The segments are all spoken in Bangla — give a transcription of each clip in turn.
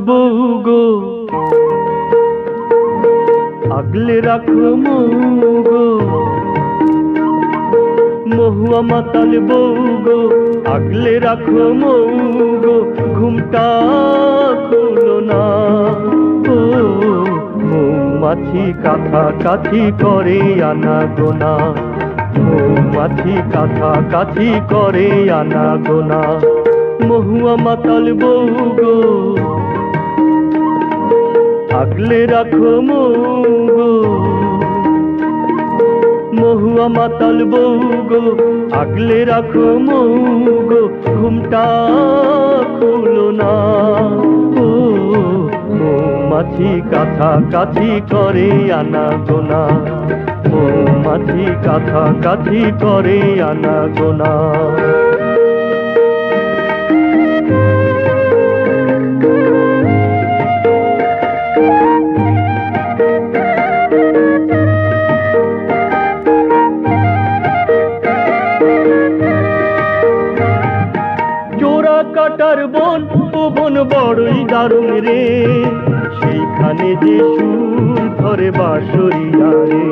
বউ গো, আগলে রাখো মৌ গো। মহুয়া মাতাল বউ গো, আগলে রাখো মৌ গো। ঘুমটা খুলো না, ও মৌমাছি কাছাকাছি করে আনা গোনা। মৌমাছি কাছাকাছি করে আনা গোনা। মহুয়া মাতাল বউ গো, আগলে রাখো মৌ গো। মহুয়া মাতাল বউ গো, আগলে রাখো মৌ গো। ঘুমটা খুলো না, ও মৌমাছি কাছাকাছি করে আনা গোনা। মৌমাছি কাছাকাছি করে আনা গোনা। কাটার বন, ও বন বড়ই দারুণ রে। সেইখানে যে সুর ধরে বাঁশরিয়া রে।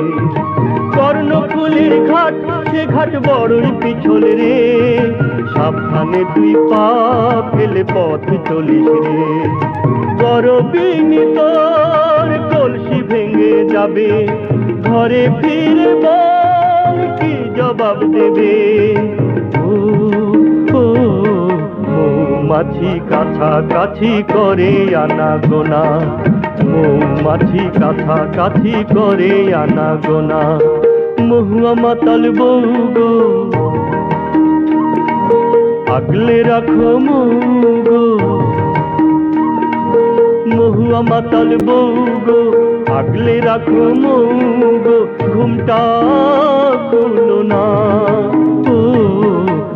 কর্ণফুলের ঘাট, সে ঘাট বড়ই পিছল রে। সাবধানে তুই পা ফেলে পথ চলিস রে। গরবিনী তোর কলসি ভেঙে যাবে। ঘরে ফিরে বল কি জবাব দেবে। মৌমাছি কাছাকাছি করে আনা গোনা। মৌমাছি কাছাকাছি করে আনা গোনা। মহুয়া মাতাল বউ গো, আগলে রাখো মৌ গো। মহুয়া মাতাল বউ গো, আগলে রাখো মৌ গো। ঘুমটা খুলো না,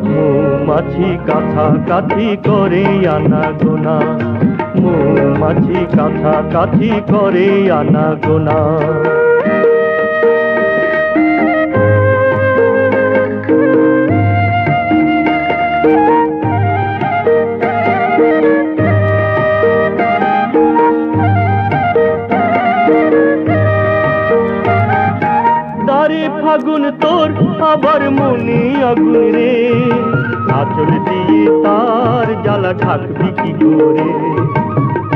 মৌমাছি কাছাকাছি করে আনা গোনা। মৌমাছি কাছাকাছি করে আনা গোনা। দারে ফাগুন তোর আবার মনে আগুন রে। আঁচল দিয়ে তার জ্বালা ঢাকবি কি করে।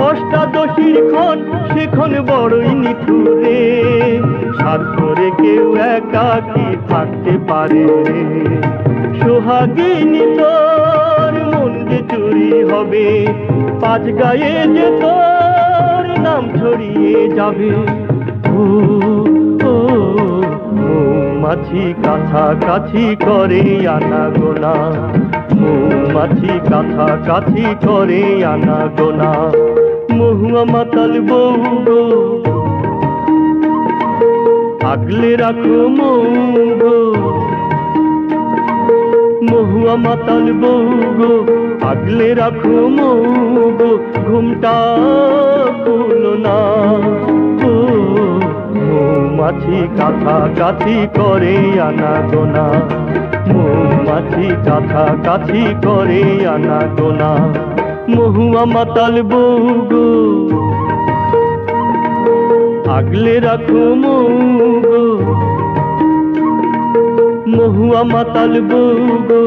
অষ্টাদশীর ক্ষণ, সেক্ষণ বড়ই নিঠুর রে। সাত করে কেউ একাকী থাকতে পারে রে। সোহাগিনী তোর মন যে চুরি হবে। পাঁচ গায়ে যে তোর নাম ছড়িয়ে যাবে। মৌমাছি কাছাকাছি করে আনা গোনা। মৌমাছি কাছাকাছি করে আনা গোনা। মহুয়া মাতাল বউ গো, আগলে রাখো মৌ গো। মহুয়া মাতাল বউ গো, আগলে রাখো মৌ গো। ঘুমটা খুলো না, মৌমাছি কাছাকাছি করে আনা গোনা। মৌমাছি কাছাকাছি করে আনা গোনা। মহুয়া মাতাল বউ গো, আগলে রাখো মৌ গো। মহুয়া মাতাল বউ গো,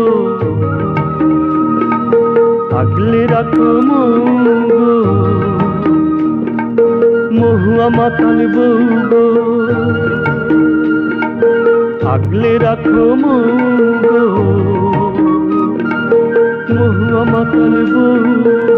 আগলে রাখো মৌ গো। মহুয়া মাতাল বউ গো, আগলে রাখো মৌ গো। মহুয়া মাতাল বউ।